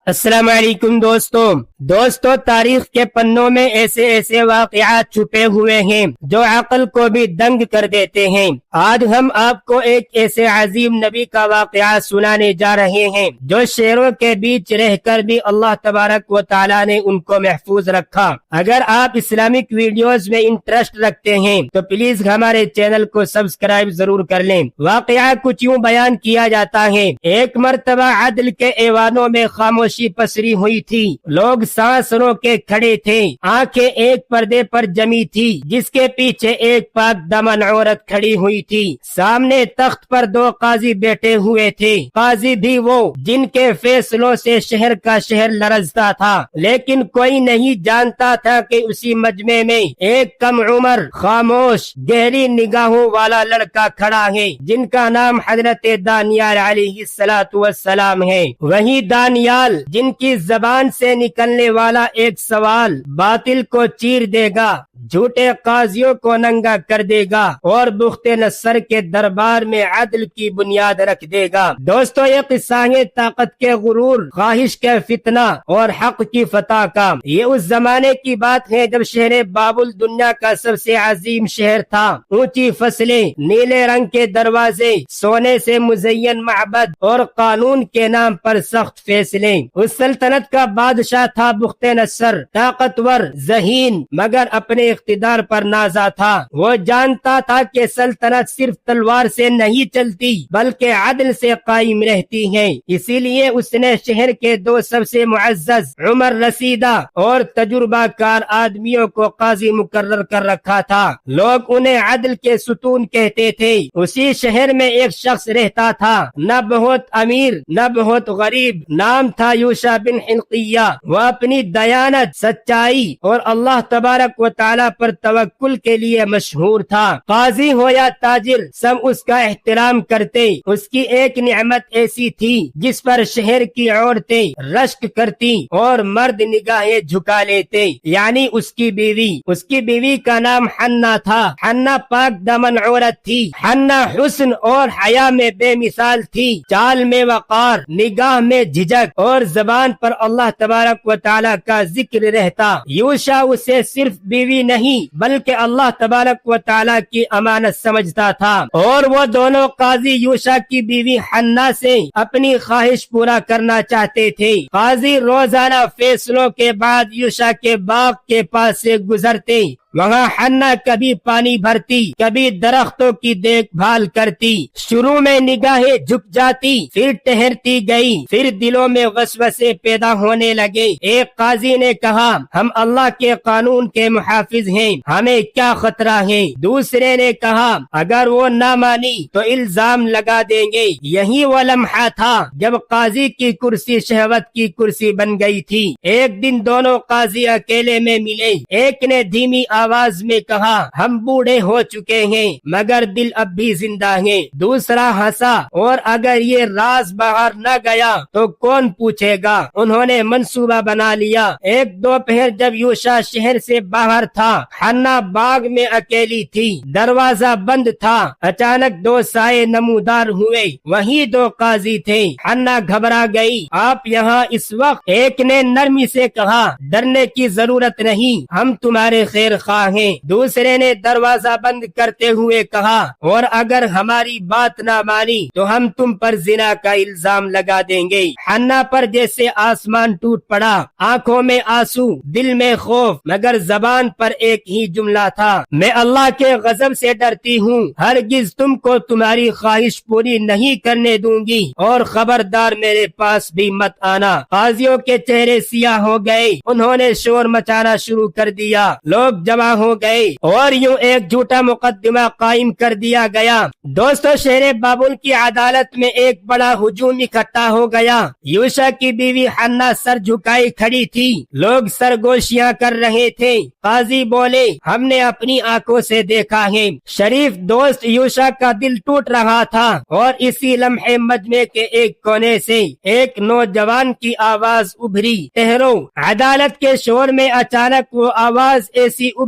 السلام علیکم دوستوں تاریخ کے پنوں میں ایسے واقعات چھپے ہوئے ہیں جو عقل کو بھی دنگ کر دیتے ہیں۔ آج ہم آپ کو ایک ایسے عظیم نبی کا واقعہ سنانے جا رہے ہیں جو شیروں کے بیچ رہ کر بھی اللہ تبارک و تعالی نے ان کو محفوظ رکھا۔ اگر آپ اسلامک ویڈیوز میں انٹرسٹ رکھتے ہیں تو پلیز ہمارے چینل کو سبسکرائب ضرور کر لیں۔ واقعہ کچھ یوں بیان کیا جاتا ہے، ایک مرتبہ عدل کے ایوانوں میں خاموشی پسری ہوئی تھی۔ لوگ سانس روک کے کھڑے تھے، آنکھیں ایک پردے پر جمی تھی جس کے پیچھے ایک پاک دامن عورت کھڑی ہوئی تھی۔ سامنے تخت پر دو قاضی بیٹھے ہوئے تھے، قاضی بھی وہ جن کے فیصلوں سے شہر کا شہر لرزتا تھا، لیکن کوئی نہیں جانتا تھا کہ اسی مجمع میں ایک کم عمر خاموش گہری نگاہوں والا لڑکا کھڑا ہے جن کا نام حضرت دانیال علیہ السلام ہے۔ وہی دانیال جن کی زبان سے نکلنے والا ایک سوال باطل کو چیر دے گا، جھوٹے قاضیوں کو ننگا کر دے گا اور بخت نصر کے دربار میں عدل کی بنیاد رکھ دے گا۔ دوستو، یہ قصہ ہے طاقت کے غرور، خواہش کے فتنہ اور حق کی فتح کا۔ یہ اس زمانے کی بات ہے جب شہر بابل دنیا کا سب سے عظیم شہر تھا۔ اونچی فصلیں، نیلے رنگ کے دروازے، سونے سے مزین معبد اور قانون کے نام پر سخت فیصلے۔ اس سلطنت کا بادشاہ تھا بخت نصر، طاقتور، ذہین، مگر اپنے اقتدار پر نازا تھا۔ وہ جانتا تھا کہ سلطنت صرف تلوار سے نہیں چلتی بلکہ عدل سے قائم رہتی ہے۔ اسی لیے اس نے شہر کے دو سب سے معزز عمر رسیدہ اور تجربہ کار آدمیوں کو قاضی مقرر کر رکھا تھا۔ لوگ انہیں عدل کے ستون کہتے تھے۔ اسی شہر میں ایک شخص رہتا تھا، نہ بہت امیر نہ بہت غریب، نام تھا یوشع بن حلقیہ۔ وہ اپنی دیانت، سچائی اور اللہ تبارک و تعالی پر توکل کے لیے مشہور تھا۔ قاضی ہو یا تاجر، سب اس کا احترام کرتے۔ اس کی ایک نعمت ایسی تھی جس پر شہر کی عورتیں رشک کرتی اور مرد نگاہیں جھکا لیتے، یعنی اس کی بیوی۔ اس کی بیوی کا نام حنا تھا۔ حنا پاک دامن عورت تھی۔ حنا حسن اور حیا میں بے مثال تھی، چال میں وقار، نگاہ میں جھجک اور زبان پر اللہ تبارک و تعالی کا ذکر رہتا۔ یوشع اسے صرف بیوی نہیں بلکہ اللہ تبارک و تعالی کی امانت سمجھتا تھا، اور وہ دونوں قاضی یوشع کی بیوی حنا سے اپنی خواہش پورا کرنا چاہتے تھے۔ قاضی روزانہ فیصلوں کے بعد یوشع کے باغ کے پاس سے گزرتے۔ وہاں حنا کبھی پانی بھرتی، کبھی درختوں کی دیکھ بھال کرتی۔ شروع میں نگاہیں جھک جاتی، پھر ٹہرتی گئی، پھر دلوں میں وسوسے پیدا ہونے لگے۔ ایک قاضی نے کہا، ہم اللہ کے قانون کے محافظ ہیں، ہمیں کیا خطرہ ہے؟ دوسرے نے کہا، اگر وہ نہ مانی تو الزام لگا دیں گے۔ یہی وہ لمحہ تھا جب قاضی کی کرسی شہوت کی کرسی بن گئی تھی۔ ایک دن دونوں قاضی اکیلے میں ملے۔ ایک نے دھیمی آواز میں کہا، ہم بوڑھے ہو چکے ہیں مگر دل اب بھی زندہ ہیں۔ دوسرا ہنسا، اور اگر یہ راز باہر نہ گیا تو کون پوچھے گا؟ انہوں نے منصوبہ بنا لیا۔ ایک دوپہر جب یوشع شہر سے باہر تھا، حنا باغ میں اکیلی تھی، دروازہ بند تھا۔ اچانک دو سائے نمودار ہوئے، وہی دو قاضی تھے۔ حنا گھبرا گئی، آپ یہاں اس وقت؟ ایک نے نرمی سے کہا، ڈرنے کی ضرورت نہیں، ہم تمہارے خیر خواہ ہیں۔ دوسرے نے دروازہ بند کرتے ہوئے کہا، اور اگر ہماری بات نہ مانی تو ہم تم پر زنا کا الزام لگا دیں گے۔ حنا پر جیسے آسمان ٹوٹ پڑا، آنکھوں میں آنسو، دل میں خوف، مگر زبان پر ایک ہی جملہ تھا، میں اللہ کے غضب سے ڈرتی ہوں، ہرگز تم کو تمہاری خواہش پوری نہیں کرنے دوں گی، اور خبردار میرے پاس بھی مت آنا۔ قاضیوں کے چہرے سیاہ ہو گئے، انہوں نے شور مچانا شروع کر دیا، لوگ جمع ہو گئے اور یوں ایک جھوٹا مقدمہ قائم کر دیا گیا۔ دوستو، شہر بابل کی عدالت میں ایک بڑا ہجوم اکٹھا ہو گیا۔ یوشع کی بیوی حنا سر جھکائی کھڑی تھی، لوگ سرگوشیاں کر رہے تھے۔ قاضی بولے، ہم نے اپنی آنکھوں سے دیکھا ہے۔ شریف دوست یوشع کا دل ٹوٹ رہا تھا، اور اسی لمحے مجمع کے ایک کونے سے ایک نوجوان کی آواز ابھری، ٹھہرو۔ عدالت کے شور میں اچانک وہ آواز ایسی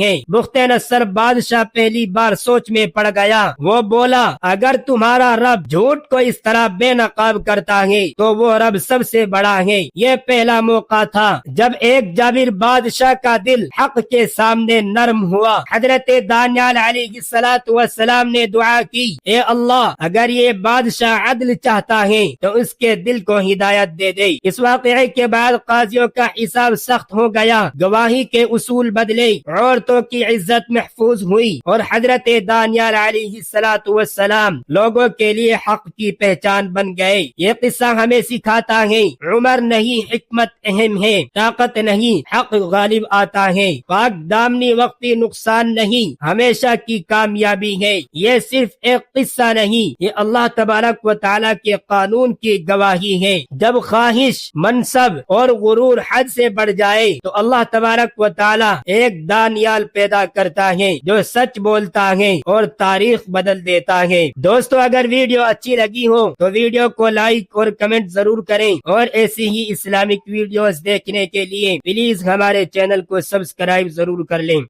ہیں۔ بخت نصر بادشاہ پہلی بار سوچ میں پڑ گیا۔ وہ بولا اگر تمہارا رب جھوٹ کو اس طرح بے نقاب کرتا ہے تو وہ رب سب سے بڑا ہے۔ یہ پہلا موقع تھا جب ایک جابر بادشاہ کا دل حق کے سامنے نرم ہوا۔ حضرت دانیال علیہ السلام نے دعا کی، اے اللہ اگر یہ بادشاہ عدل چاہتا ہے تو اس کے دل کو ہدایت دے دے۔ اس واقعے کے بعد قاضیوں کا حساب سخت ہو گیا، گواہی کے اصول بدلے، عورتوں کی عزت محفوظ ہوئی اور حضرت دانیال علیہ السلام لوگوں کے لیے حق کی پہچان بن گئے۔ یہ قصہ ہمیں سکھاتا ہے عمر نہیں حکمت اہم ہے، طاقت نہیں حق غالب آتا ہے، پاک دامنی وقتی نقصان نہیں ہمیشہ کی کامیابی ہے۔ یہ صرف ایک قصہ نہیں، یہ اللہ تبارک و تعالیٰ کے قانون کی گواہی ہے۔ جب خواہش، منصب اور غرور حد سے بڑھ جائے تو اللہ تبارک و تعالیٰ ایک دانیال پیدا کرتا ہے جو سچ بولتا ہے اور تاریخ بدل دیتا ہے۔ دوستو اگر ویڈیو اچھی لگی ہو تو ویڈیو کو لائک اور کمنٹ ضرور کریں، اور ایسی ہی اسلامک ویڈیوز دیکھنے کے لیے پلیز ہمارے چینل کو سبسکرائب ضرور کر لیں۔